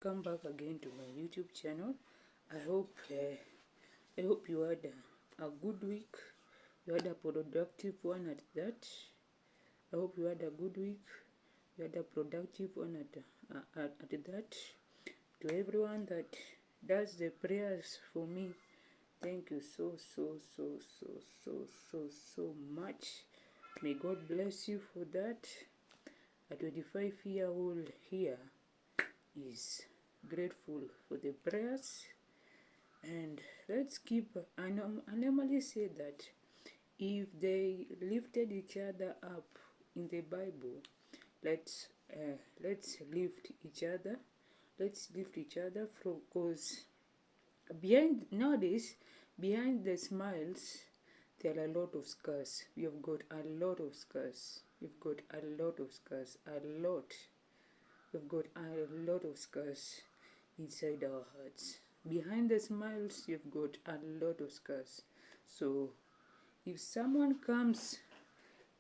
Come back again to my YouTube channel. I hope you had a good week. You had a productive one at that. I hope you had a good week. You had a productive one at that. To everyone that does the prayers for me, thank you so much. May God bless you for that. A 25-year-old here is grateful for the prayers, and let's keep. I normally say that if they lifted each other up in the Bible, let's lift each other. Let's lift each other, because behind the smiles, there are a lot of scars. You've got a lot of scars. You've got a lot of scars. A lot. We've got a lot of scars inside our hearts. Behind the smiles, you've got a lot of scars. So if someone comes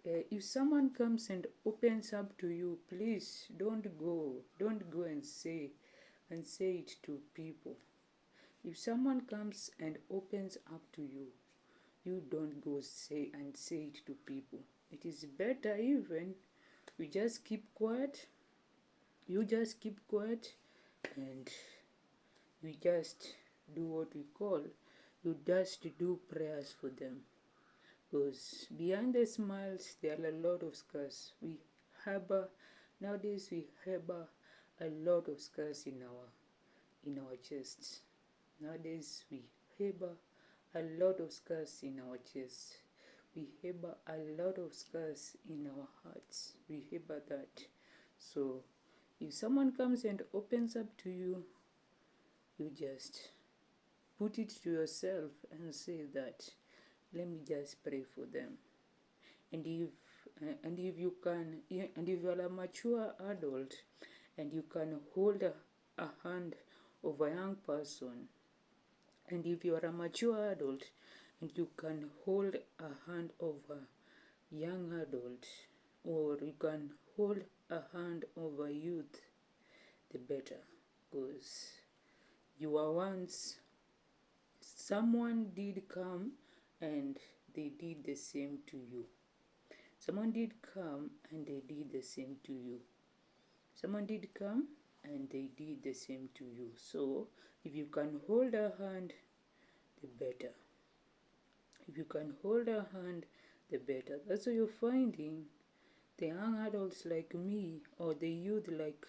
and opens up to you, please don't go and say it to people. If someone comes and opens up to you, you don't go say it to people. It is better even you just keep quiet. You just keep quiet and you just do what we call, you just do prayers for them. Because behind the smiles, there are a lot of scars. Nowadays we harbor a lot of scars in our chests. Nowadays we harbor a lot of scars in our chests. We harbor a lot of scars in our hearts. We harbor that. So if someone comes and opens up to you, you just put it to yourself and say that, let me just pray for them. And if you are a mature adult and you can hold a hand of a young person, and if you are a mature adult and you can hold a hand of a young adult, or you can hold a hand of a youth, the better. Because you are once, someone did come and they did the same to you. Someone did come and they did the same to you. Someone did come and they did the same to you. So if you can hold a hand, the better. If you can hold a hand, the better. That's why you're finding the young adults like me, or the youth like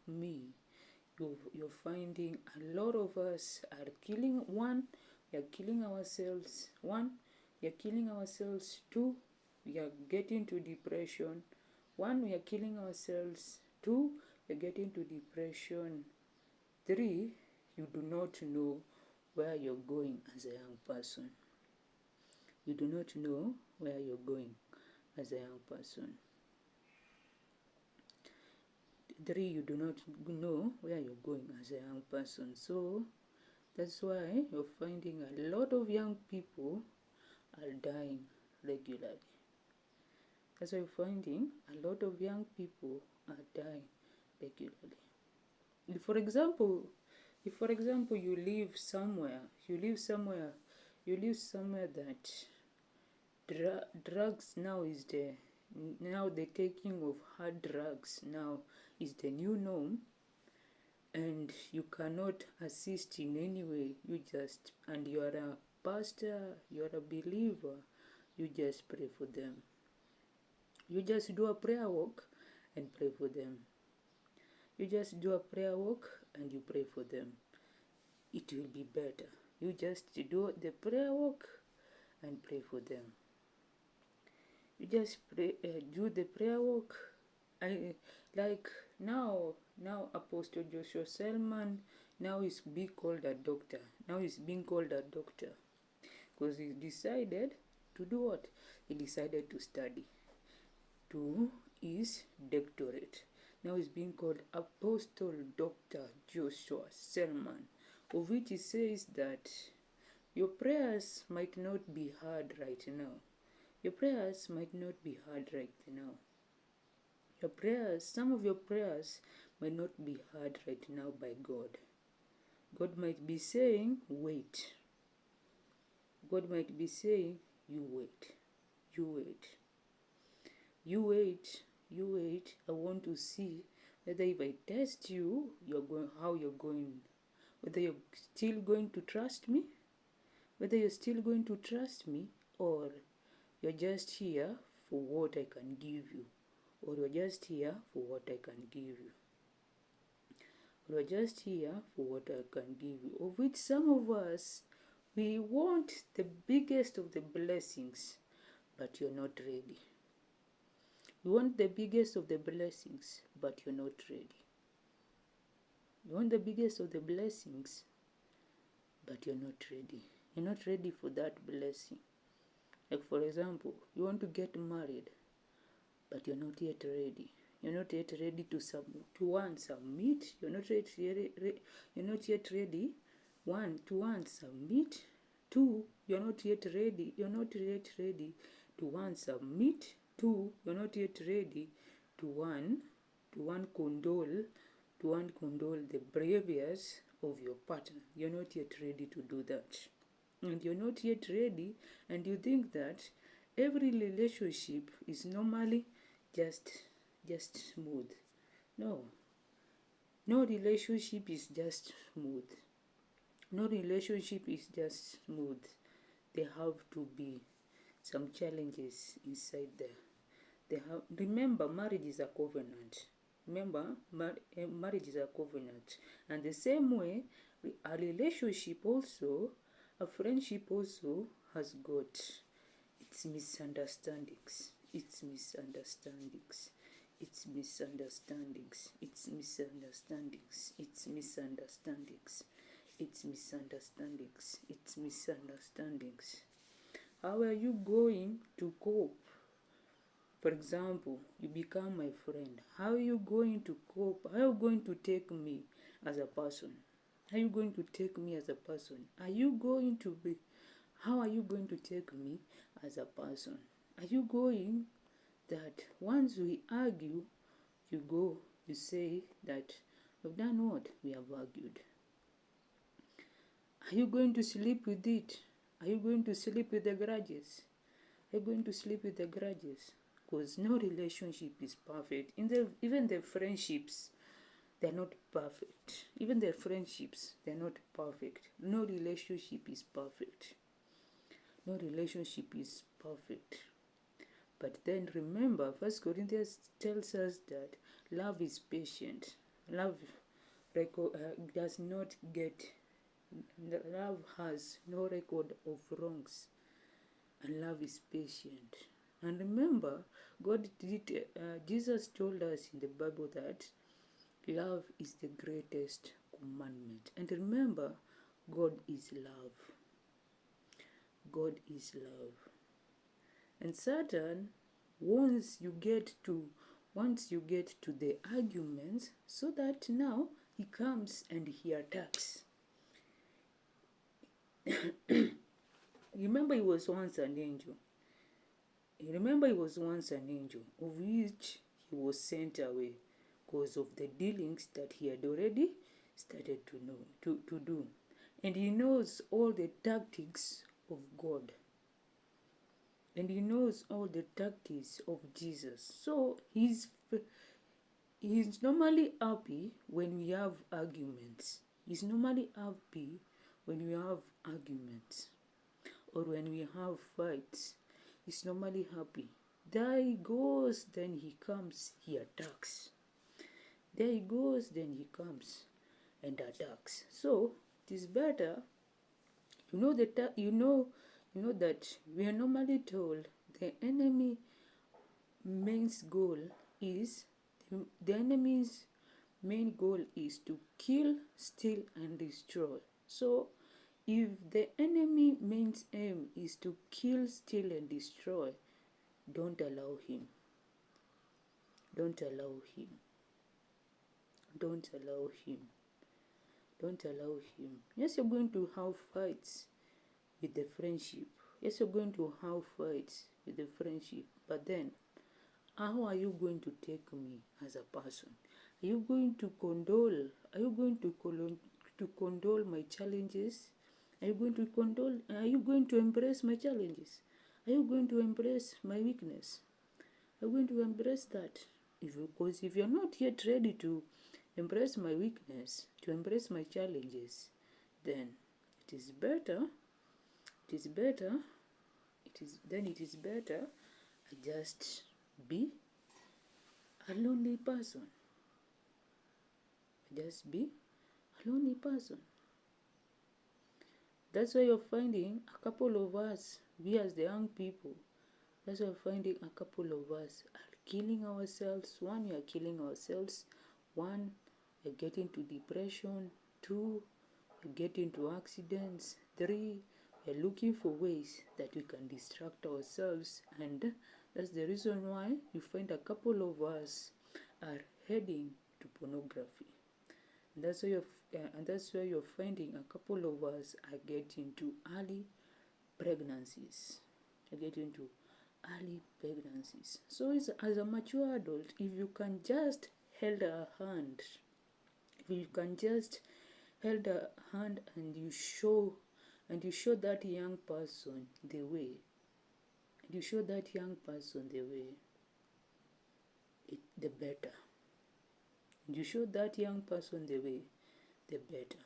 me. You're finding a lot of us are killing. One, we are killing ourselves. We are killing ourselves. Two, we are getting to depression. One, we are killing ourselves. Two, we are getting to depression. Three, you do not know where you're going as a young person. You do not know where you're going as a young person. Three, you do not know where you're going as a young person. So that's why you're finding a lot of young people are dying regularly. That's why you're finding a lot of young people are dying regularly. If for example you live somewhere that drugs now the taking of hard drugs now is the new norm, and you cannot assist in any way, and you are a pastor, you are a believer, you just pray for them. You just do a prayer walk and pray for them. You just do a prayer walk and you pray for them. It will be better. You just do the prayer walk and pray for them. You just do the prayer walk. Like now Apostle Joshua Selman now is being called a doctor. Because he decided to do what? He decided to study to his doctorate. Now he's being called Apostle Dr. Joshua Selman, of which he says that your prayers might not be heard right now. Your prayers might not be heard right now. Some of your prayers might not be heard right now by God. God might be saying, wait. God might be saying, you wait. You wait. You wait. You wait. I want to see whether if I test you, how you're going. Whether you're still going to trust me. Whether you're still going to trust me, or you're just here for what I can give you. Or you're just here for what I can give you. Or you're just here for what I can give you. Of which some of us, we want the biggest of the blessings, but you're not ready. You want the biggest of the blessings, but you're not ready. You want the biggest of the blessings, but you're not ready. You're not ready for that blessing. Like for example, you want to get married, but you're not yet ready. You're not yet ready to submit. You're not yet ready. One, to submit. Two, you're not yet ready. You're not yet ready to submit. Two, you're not yet ready to condole the behaviors of your partner. You're not yet ready to do that. And you're not yet ready, and you think that every relationship is normally just smooth. No relationship is just smooth. No relationship is just smooth. There have to be some challenges inside there. Remember, marriage is a covenant. Marriage is a covenant. And the same way, a relationship also, a friendship also has got its misunderstandings. Its misunderstandings. It's misunderstandings. It's misunderstandings. It's misunderstandings. It's misunderstandings. It's misunderstandings. How are you going to cope? For example, you become my friend. How are you going to cope? How are you going to take me as a person? How are you going to take me as a person? How are you going to take me as a person? Are you going that once we argue, you say that we've done what? We have argued. Are you going to sleep with it? Are you going to sleep with the grudges? Are you going to sleep with the grudges? Because no relationship is perfect. Even the friendships, they're not perfect. Even the friendships, they're not perfect. No relationship is perfect. No relationship is perfect. But then remember, 1 Corinthians tells us that love is patient. Love love has no record of wrongs. And love is patient. And remember, Jesus told us in the Bible that love is the greatest commandment. And remember, God is love. God is love. And Satan, once you get to the arguments, so that now he comes and he attacks. Remember, he was once an angel. Of which he was sent away because of the dealings that he had already started to do. And he knows all the tactics of God. And he knows all the tactics of Jesus. So he's normally happy when we have arguments. He's normally happy when we have arguments. Or when we have fights. He's normally happy. There he goes, then he comes, he attacks. There he goes, then he comes and attacks. So it is better, that we are normally told the enemy's main goal is to kill, steal, and destroy. So if the enemy main aim is to kill, steal, and destroy, don't allow him. Don't allow him. Don't allow him. Don't allow him. Yes, you're going to have fights with the friendship. Yes, you're going to have fights with the friendship. But then, how are you going to take me as a person? Are you going to condole? Are you going to condole my challenges? Are you going to condole? Are you going to embrace my challenges? Are you going to embrace my weakness? Are you going to embrace that? Because if you're not yet ready to embrace my weakness, to embrace my challenges, then it is better, it is better, it is better I just be a lonely person. Just be a lonely person. That's why you're finding a couple of us, we as the young people, that's why you're finding a couple of us are killing ourselves. One, we are killing ourselves. One, we get into depression. Two, we get into accidents. Three, we are looking for ways that we can distract ourselves. And that's the reason why you find a couple of us are heading to pornography. And that's why you're finding a couple of us are getting to early pregnancies. So as a mature adult, if you can just hold a hand, if you can just hold a hand and you show that young person the way, the better. You show that young person the way, the better.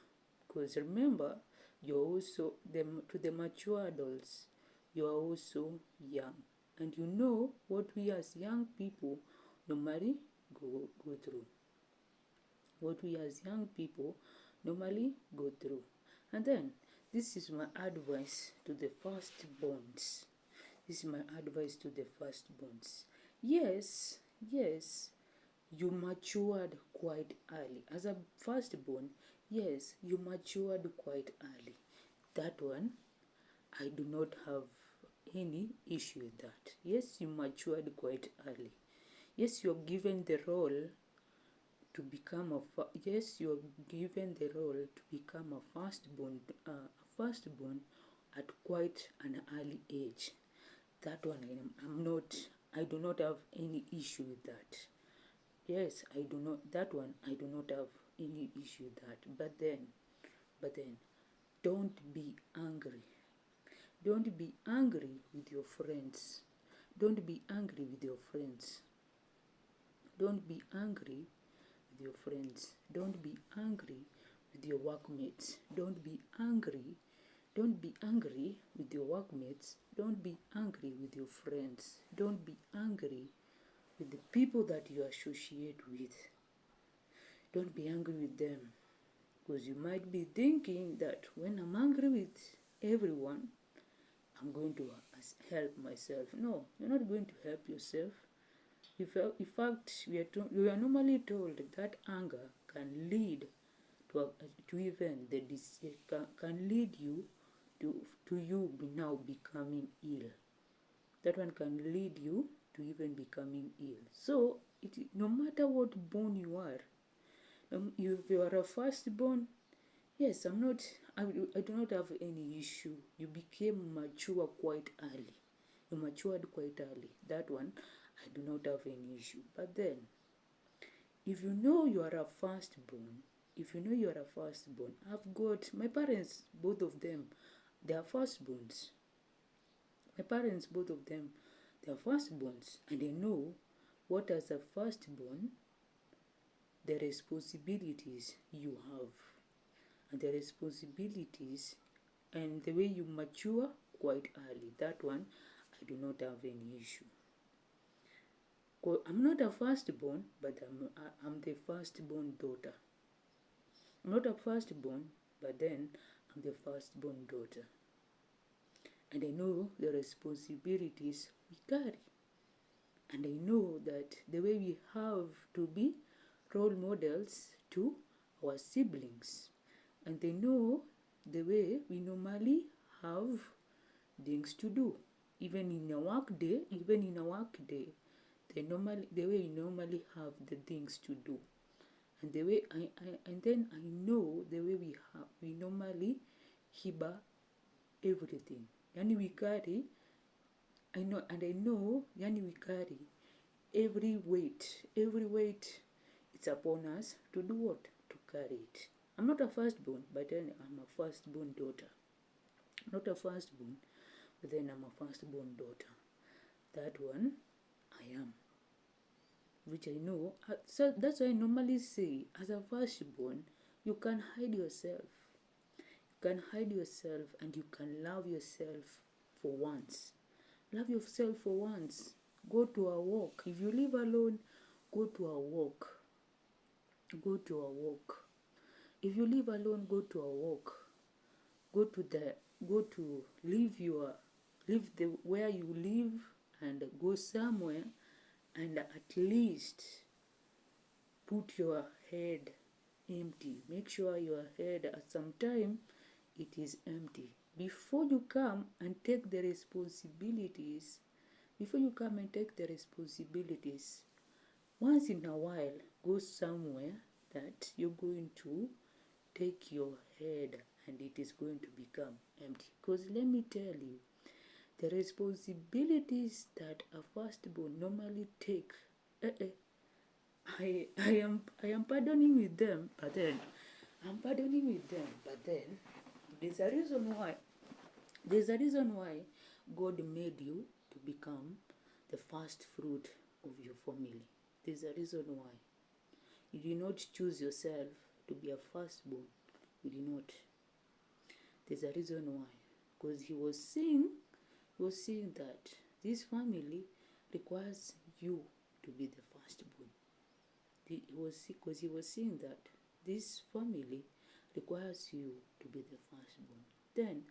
Because remember, you're also, to the mature adults, you are also young. And you know what we as young people normally go through. And then, this is my advice to the firstborns. Yes, you matured quite early. As a firstborn, yes, you matured quite early. That one, I do not have any issue with that. Yes, you matured quite early. Yes, you're given the role to become a firstborn at quite an early age. That one, I do not have any issue with that. Yes, I do not have any issue with that. But then, don't be angry. Don't be angry with your friends. Don't be angry with your friends. Don't be angry with your friends. Don't be angry with your workmates. Don't be angry with your workmates. Don't be angry with your friends. Don't be angry with the people that you associate with. Don't be angry with them. Because you might be thinking that when I'm angry with everyone, I'm going to help myself. No, you're not going to help yourself. In fact, we are normally told that anger can lead to even can lead you to you now becoming ill. That one can lead you to even becoming ill. So, no matter what born you are, if you are a firstborn, yes, I do not have any issue. You became mature quite early. You matured quite early. That one, I do not have any issue. But then, if you know you are a firstborn, I've got my parents, both of them, they are firstborns. My parents, both of them, they are firstborns. And they know what, as a firstborn, the responsibilities you have. And the responsibilities and the way you mature quite early. That one, I do not have any issue. I'm not a firstborn, but I'm the firstborn daughter. I'm not a firstborn, but then I'm the firstborn daughter. And I know the responsibilities we carry. And I know that the way we have to be role models to our siblings. And they know the way we normally have things to do. Even in a work day, the way we normally have the things to do. And the way then I know the way we normally hiba everything. Yani we carry, I know we carry every weight. It's it's upon us to do what? To carry it. I'm not a firstborn, but then I'm a firstborn daughter. Not a firstborn, but then I'm a firstborn daughter. That one I am, which I know. So that's why I normally say, as a firstborn, you can hide yourself. You can hide yourself and you can love yourself for once. Love yourself for once. Go to a walk. If you live alone, go to a walk. Go to a walk. If you live alone, go to a walk. Go to leave the where you live and go somewhere and at least put your head empty. Make sure your head at some time it is empty before you come and take the responsibilities. Once in a while, go somewhere that you're going to take your head and it is going to become empty. Because let me tell you, the responsibilities that a firstborn normally take, I am pardoning with them, but then there's a reason why God made you to become the first fruit of your family. There's a reason why. You did not choose yourself to be a firstborn. You did not. There's a reason why. Because he was saying that this family requires you to be the firstborn. Because he was saying that this family requires you to be the firstborn. Then,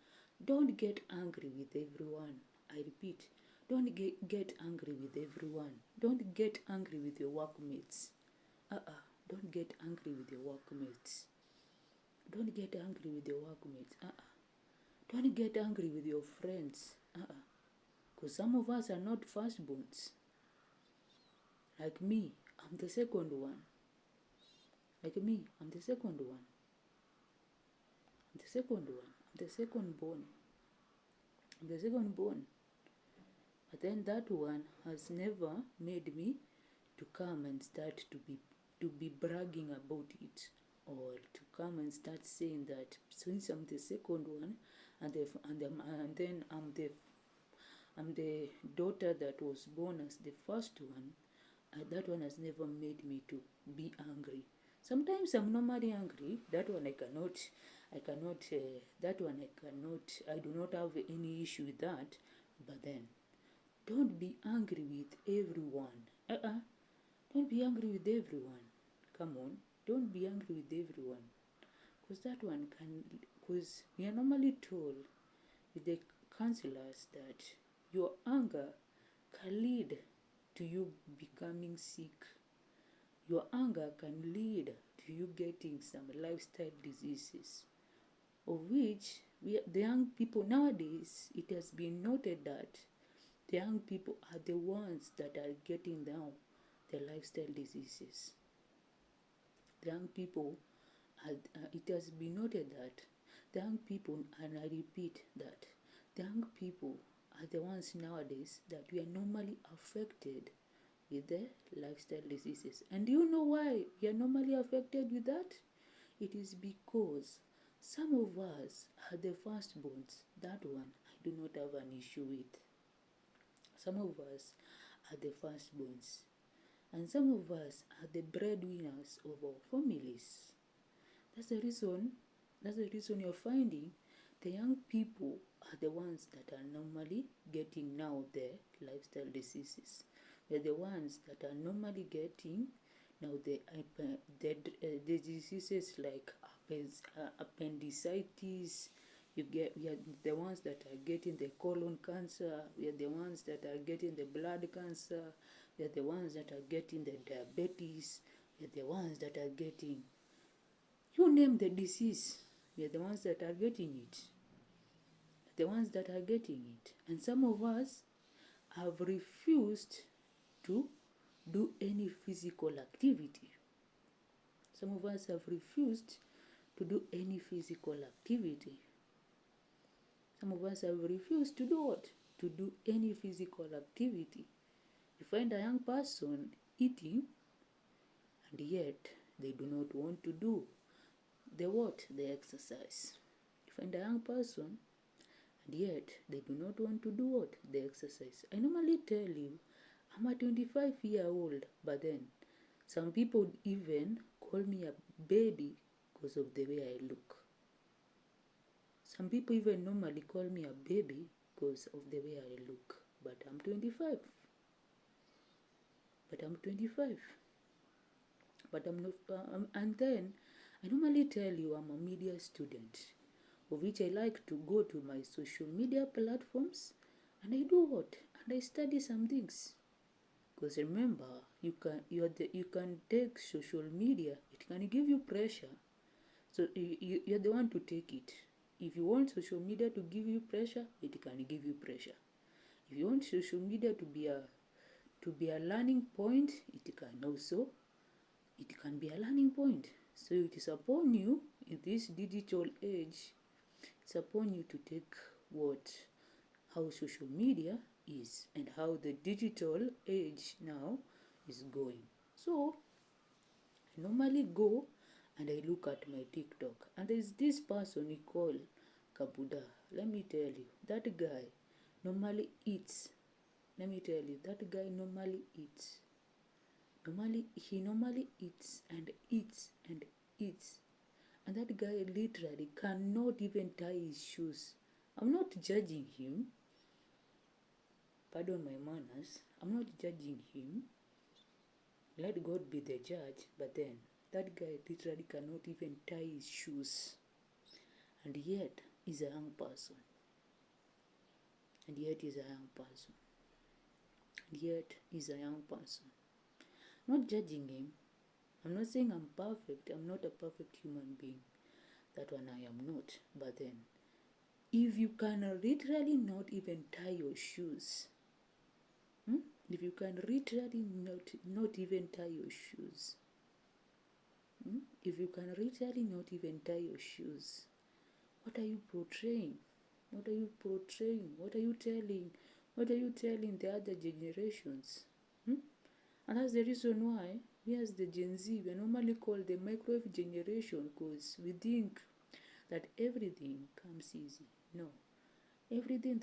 don't get angry with everyone. I repeat, don't get angry with everyone. Don't get angry with your workmates. Don't get angry with your workmates. Don't get angry with your workmates. Don't get angry with your friends. Because some of us are not firstborns. Like me, I'm the second one. I'm the second born. But then that one has never made me to come and start to be bragging about it, or to come and start saying that since I'm the second one and then I'm the daughter that was born as the first one, that one has never made me to be angry. Sometimes I'm normally angry. That one I do not have any issue with that. But then, don't be angry with everyone. Don't be angry with everyone. Come on, don't be angry with everyone. Because we are normally told with the counselors that your anger can lead to you becoming sick. Your anger can lead to you getting some lifestyle diseases, of which the young people nowadays, it has been noted that the young people are the ones that are getting now the lifestyle diseases. The young people, it has been noted that the young people, and I repeat that, the young people are the ones nowadays that we are normally affected with the lifestyle diseases. And do you know why we are normally affected with that? It is because some of us are the firstborns. That one I do not have an issue with. Some of us are the firstborns. And some of us are the breadwinners of our families. That's the reason you're finding the young people are the ones that are normally getting now the lifestyle diseases. They're the ones that are normally getting now the diseases like appendicitis. We are the ones that are getting the colon cancer. We are the ones that are getting the blood cancer. We are the ones that are getting the diabetes. We are the ones that are getting, you name the disease. We are the ones that are getting it. And some of us have refused to do any physical activity. Some of us have refused to do any physical activity. Some of us have refused to do what? To do any physical activity. You find a young person eating and yet they do not want to do the what? The exercise. You find a young person and yet they do not want to do what? The exercise. I normally tell you, I'm a 25-year-old, but then some people even call me a baby because of the way I look. Some people even normally call me a baby because of the way I look. But I'm 25. But I'm 25. But I'm not. And then I normally tell you I'm a media student, of which I like to go to my social media platforms and I do what? And I study some things. Because remember, you can take social media, it can give you pressure. So you're the one to take it. If you want social media to give you pressure, it can give you pressure. If you want social media to be a learning point, it can be a learning point. So it is upon you in this digital age, it's upon you to take how social media is and how the digital age now is going. So I normally go and I look at my TikTok, and there's this person he called Kabuda. Let me tell you, that guy normally eats. Let me tell you, that guy normally eats. He normally eats and eats and eats. And that guy literally cannot even tie his shoes. I'm not judging him. Pardon my manners. I'm not judging him. Let God be the judge. But then, that guy literally cannot even tie his shoes. And yet, he's a young person. And yet, he's a young person. And yet, he's a young person. I'm not judging him. I'm not saying I'm perfect. I'm not a perfect human being. That one I am not. But then, if you can literally not even tie your shoes, if you can literally not even tie your shoes, if you can literally not even tie your shoes, what are you portraying? What are you portraying? What are you telling? What are you telling the other generations? And that's the reason why we as the Gen Z, we are normally called the microwave generation, because we think that everything comes easy. No. Everything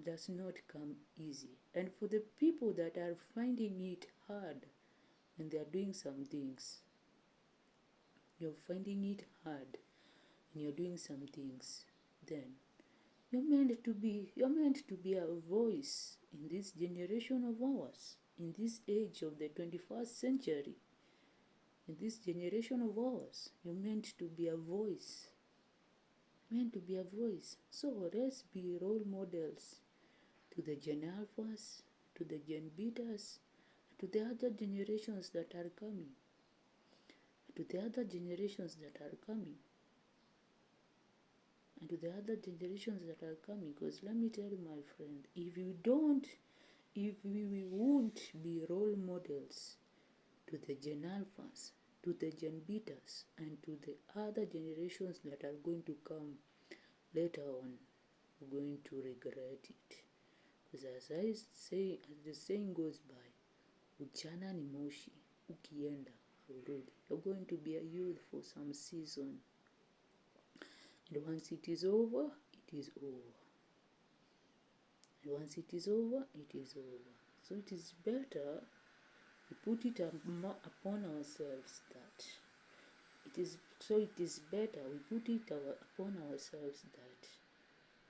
does not come easy. And for the people that are finding it hard when they are doing some things, you're finding it hard when you're doing some things, then you're meant to be a voice in this generation of ours, in this age of the 21st century, in this generation of ours. You're meant to be a voice. So let's be role models to the Gen Alphas, to the Gen Betas, to the other generations that are coming. Because let me tell you, my friend, if we won't be role models to the Gen Alphas, to the Gen Betas, and to the other generations that are going to come later on, we're going to regret it. Because as the saying goes by, ujana ni moshi, ukienda haurudi. You're going to be a youth for some season, and once it is over, it is over. So it is better we put it upon ourselves that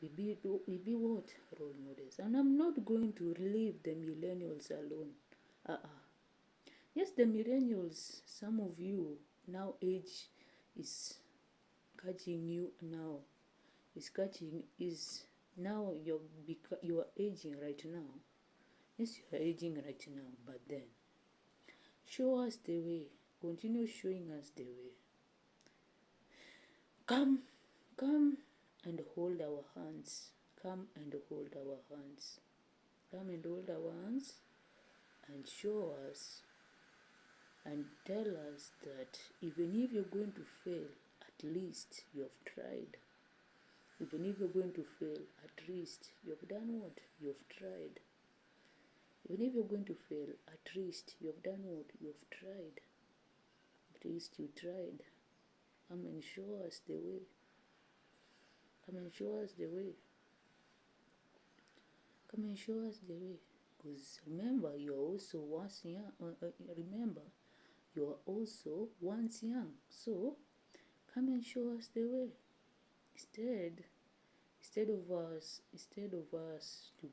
we be what? Role models. And I'm not going to leave the millennials alone. Yes, the millennials, some of you, now age is catching you now. Now you are aging right now. Yes, you are aging right now, but then show us the way. Continue showing us the way. Come and hold our hands. Come and hold our hands and show us and tell us that even if you're going to fail, at least you have tried. Even if you're going to fail, at least you have done what? You have tried. Even if you're going to fail, at least you have done what? You have tried. At least you tried. Come and show us the way. Come and show us the way. Come and show us the way. Because remember, you're also once young. Remember, you are also once young. So come and show us the way. Instead of us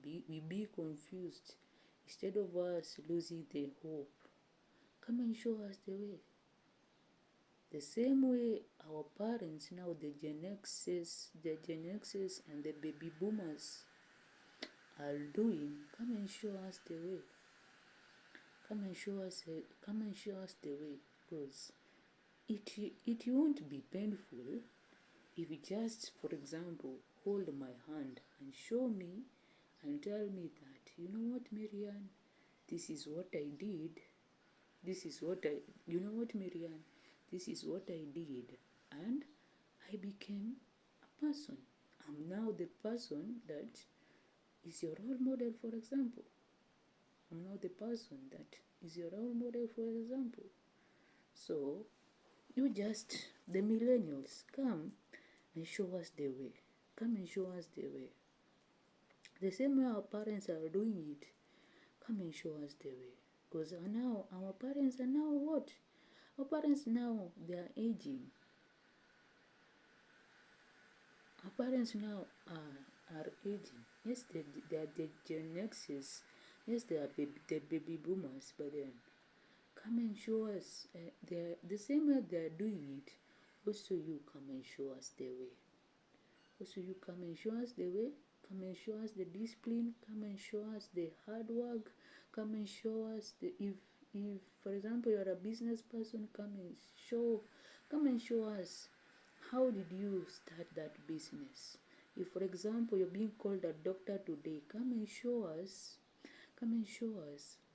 we be confused. Instead of us losing the hope, come and show us the way. The same way our parents now, the Gen X's and the baby boomers are doing, come and show us the way. Come and show us the way, because it won't be painful if you just, for example, hold my hand and show me and tell me that, you know what, Marianne, this is what I did. You know what, Marianne, this is what I did, and I became a person. I'm now the person that is your role model, for example. I'm now the person that is your role model, for example. So, the millennials, come and show us the way. Come and show us the way. The same way our parents are doing it, come and show us the way. Because now, our parents are now what? Our parents now, they are aging. Our parents now are aging. Yes, they are the Gen X's. Yes, they are the baby boomers, but then come and show us. The same way they are doing it, also you come and show us the way. Also you come and show us the way. Come and show us the discipline. Come and show us the hard work. Come and show us if for example you are a business person, come and show us how did you start that business. If for example you're being called a doctor today, come and show us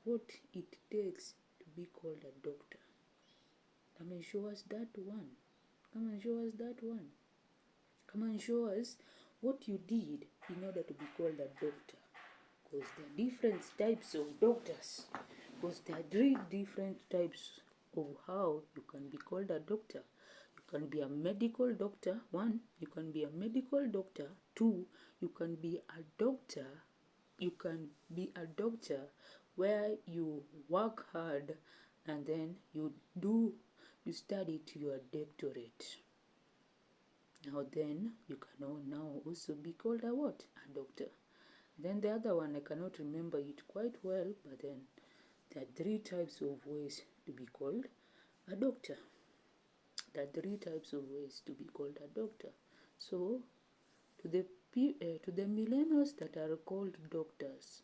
what it takes to be called a doctor. Come and show us that one. Come and show us that one. Come and show us what you did in order to be called a doctor. Because there are different types of doctors. Because there are 3 different types of how you can be called a doctor. You can be a medical doctor. 1, you can be a medical doctor. 2, you can be a doctor. You can be a doctor where you work hard and then you study to your doctorate. Now then, you can now also be called a what? A doctor. Then the other one, I cannot remember it quite well, but then there are 3 types of ways to be called a doctor. There are 3 types of ways to be called a doctor. So, to the millennials that are called doctors,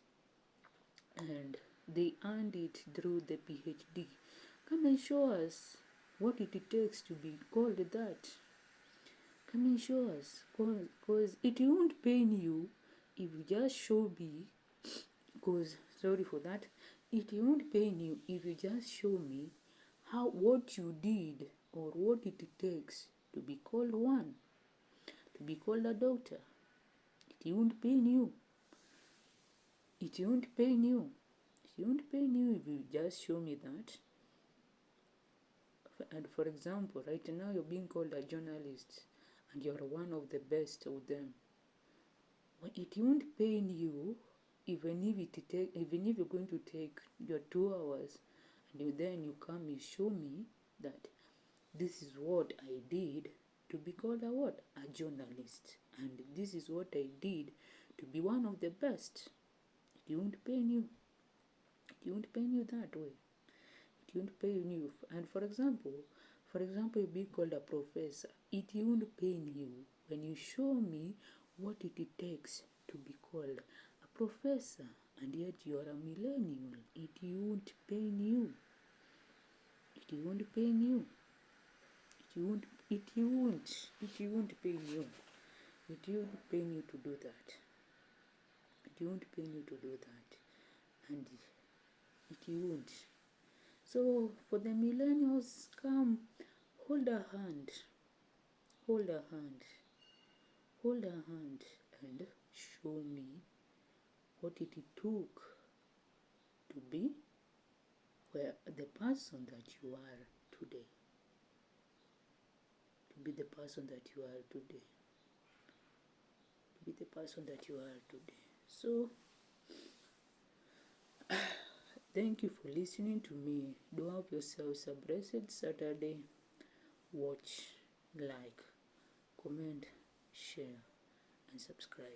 and they earned it through the PhD, come and show us what it takes to be called that. Come and show us, because it won't pain you if you just show me, because, sorry for that, it won't pain you if you just show me what you did or what it takes to be called to be called a doctor. It won't pain you. It won't pain you. It won't pain you if you just show me that. And for example, right now you're being called a journalist and you're one of the best of them. Well, it won't pain you even if you're going to take your 2 hours and then you come and show me that this is what I did to be called a what? A journalist. And this is what I did to be one of the best. It won't pain you. It won't pain you that way. It won't pain you. And for example, you're being called a professor. It won't pain you when you show me what it takes to be called a professor, and yet you are a millennial. It won't pain you. It won't pain you. It won't pain you. It won't pain you to do that. It won't pain you to do that. And it won't. So for the millennials, come, hold a hand. Hold a hand. Hold a hand and show me what it took to be the person that you are today. to be the person that you are today. To be the person that you are today. So, thank you for listening to me. Do have yourselves a blessed Saturday. Watch, like, comment, share, and subscribe.